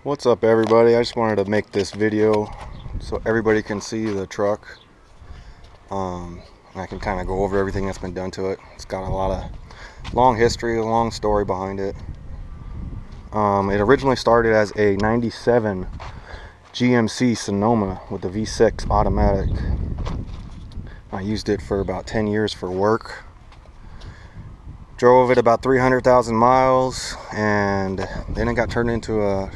What's up, everybody? I just wanted to make this video so everybody can see the truck. I can kind of go over everything that's been done to it. It's got a lot of long history, a long story behind it. It originally started as a 97 GMC Sonoma with the V6 automatic. I used it for about 10 years for work. Drove it about 300,000 miles, and then it got turned into a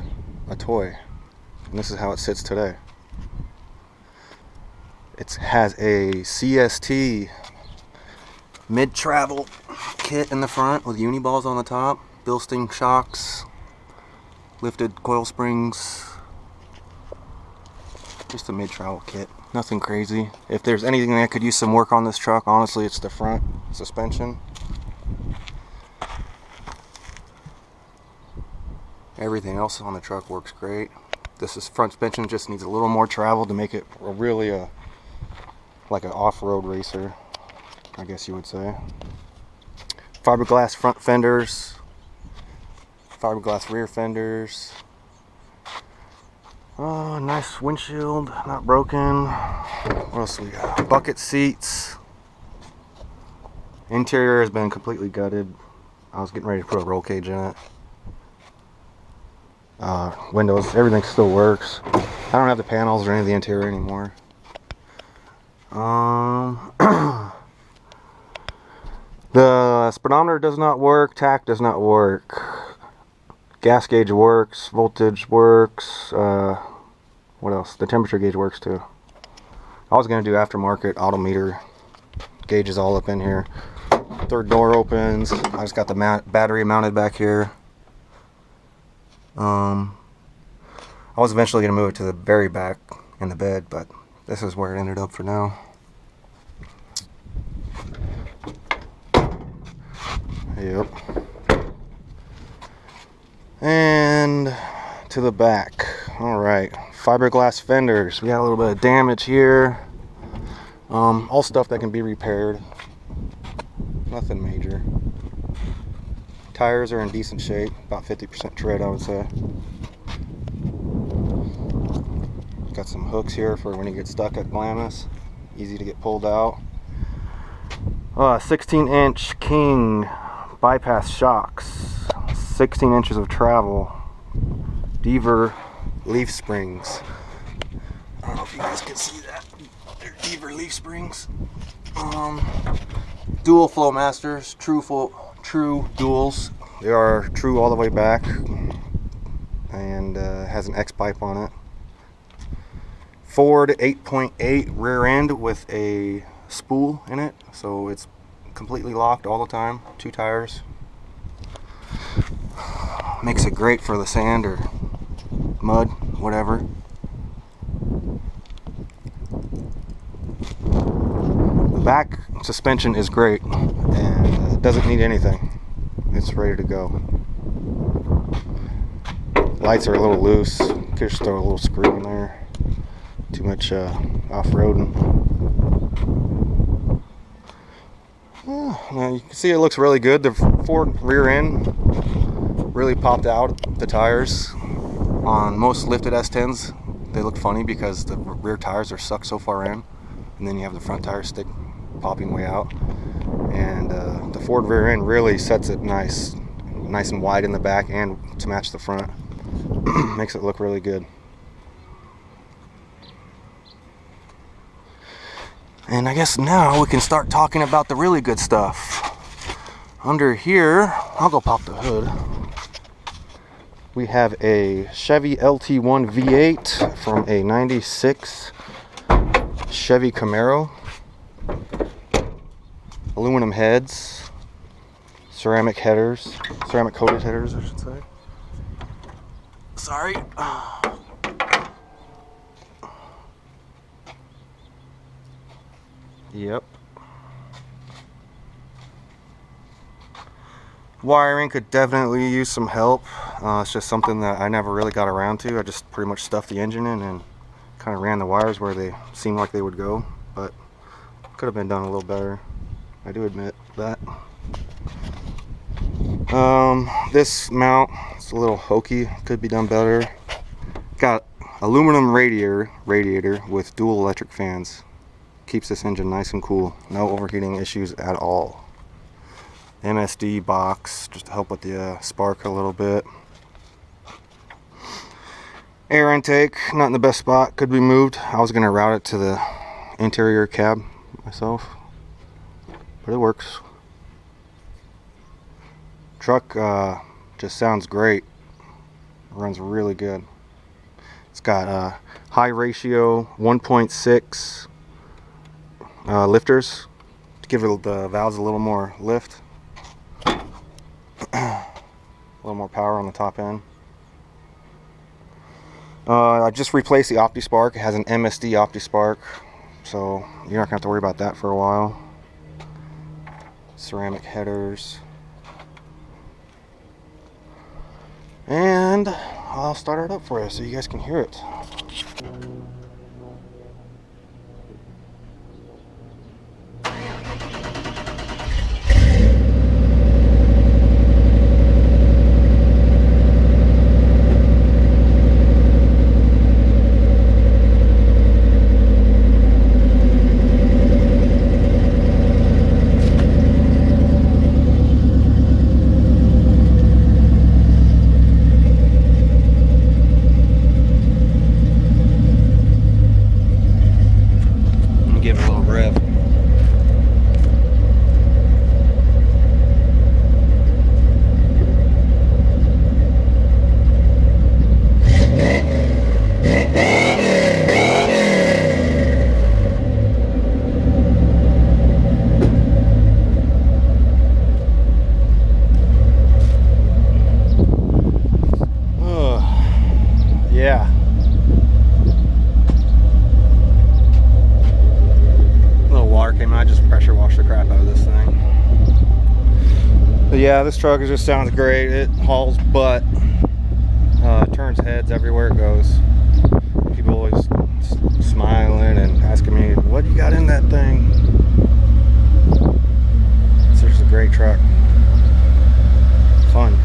toy. And this is how it sits today. It has a CST mid-travel kit in the front with uni balls on the top, Bilstein shocks, lifted coil springs. Just a mid-travel kit, nothing crazy. If there's anything that could use some work on this truck, honestly, it's the front suspension. Everything else on the truck works great. This is front suspension, just needs a little more travel to make it really like an off-road racer, I guess you would say. Fiberglass front fenders, fiberglass rear fenders. Oh, nice windshield, not broken. What else we got? Bucket seats. Interior has been completely gutted. I was getting ready to put a roll cage in it. Windows, everything still works. I don't have the panels or any of the interior anymore. The speedometer does not work, tach does not work, gas gauge works, voltage works, what else? The temperature gauge works too. I was going to do aftermarket auto meter gauges all up in here. Third door opens. I just got the battery mounted back here. I was eventually going to move it to the very back in the bed, but this is where it ended up for now. Yep. And to the back. Alright. Fiberglass fenders. We got a little bit of damage here. All stuff that can be repaired. Nothing major. Tires are in decent shape. About 50% tread, I would say. Got some hooks here for when you get stuck at Glamis. Easy to get pulled out. 16-inch King bypass shocks. 16 inches of travel. Deaver leaf springs. I don't know if you guys can see that. They're Deaver leaf springs. Dual Flowmasters. True duals. They are true all the way back. And has an X pipe on it. Ford 8.8 rear end with a spool in it, so it's completely locked all the time. 2 tires. Makes it great for the sand or mud, whatever. The back suspension is great and doesn't need anything. It's ready to go. Lights are a little loose. Could just throw a little screw in there. Too much off-roading. Now you can see it looks really good. The Ford rear end really popped out the tires. On most lifted S10s, they look funny because the rear tires are sucked so far in, and then you have the front tire stick popping way out. And the Ford rear end really sets it nice and wide in the back and to match the front. Makes it look really good. And I guess now we can start talking about the really good stuff. Under here, I'll go pop the hood. We have a Chevy LT1 V8 from a 96 Chevy Camaro. Aluminum heads, ceramic headers, ceramic coated headers, I should say. Sorry. Yep. Wiring could definitely use some help. It's just something that I never really got around to. I just pretty much stuffed the engine in and kind of ran the wires where they seemed like they would go, but could have been done a little better. I do admit that. This mount is a little hokey, could be done better. Got aluminum radiator with dual electric fans. Keeps this engine nice and cool. No overheating issues at all. MSD box just to help with the spark a little bit. Air intake, not in the best spot, could be moved. I was going to route it to the interior cab myself, but it works. Truck just sounds great. Runs really good. It's got high ratio 1.6 lifters to give it the valves a little more lift. A little more power on the top end. I just replaced the OptiSpark. It has an MSD OptiSpark, so you're not going to have to worry about that for a while. Ceramic headers. And I'll start it up for you so you guys can hear it. Give it a little rev. Yeah. I just pressure washed the crap out of this thing. But yeah, this truck just sounds great. It hauls butt. Turns heads everywhere it goes. People always smiling and asking me, what you got in that thing? It's just a great truck. Fun.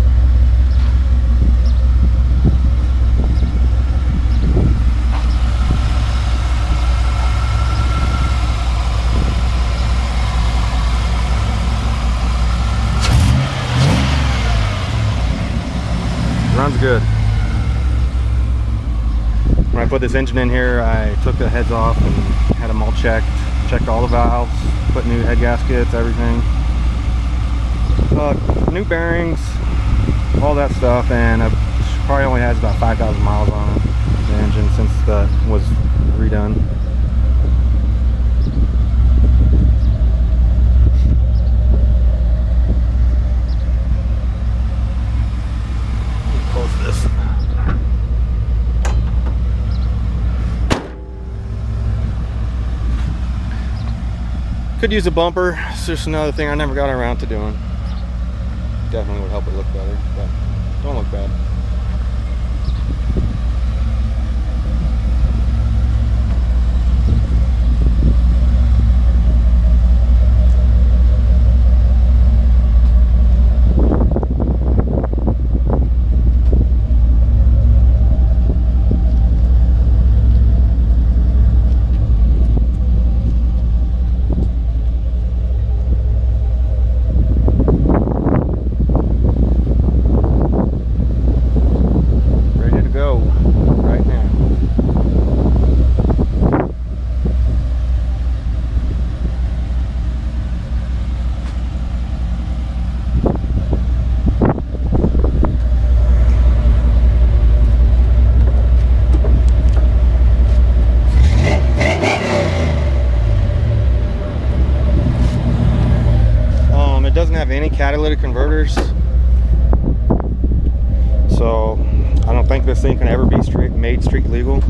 Runs good. When I put this engine in here, I took the heads off and had them all checked all the valves, put new head gaskets, everything, new bearings, all that stuff, and it probably only has about 5,000 miles on it, the engine, since that was redone. This. Could use a bumper. It's just another thing I never got around to doing. Definitely would help it look better, but don't look bad. Doesn't have any catalytic converters, so I don't think this thing can ever be made street legal,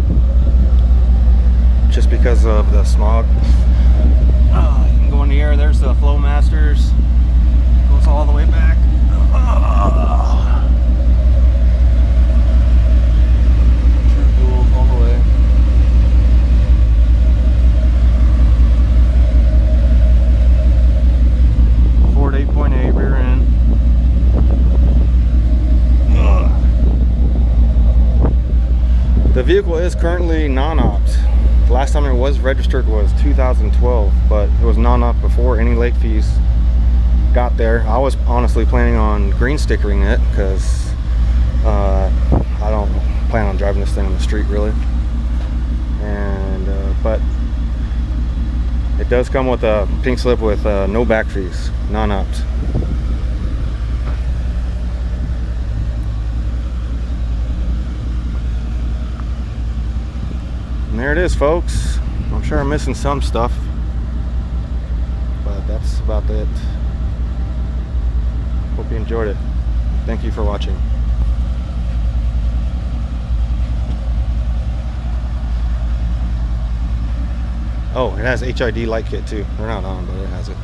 just because of the smog. You can go in the air. There's the flow masters, goes all the way back. All the way. Ford 8.8 rear end. The vehicle is currently non-opt. The last time it was registered was 2012, but it was non-opt before any late fees got there. I was honestly planning on green stickering it because I don't plan on driving this thing on the street really. And but it does come with a pink slip with no back fees, non-opt. And there it is, folks. I'm sure I'm missing some stuff, but that's about it. Hope you enjoyed it. Thank you for watching. Oh, it has HID light kit too. They're not on, but it has it.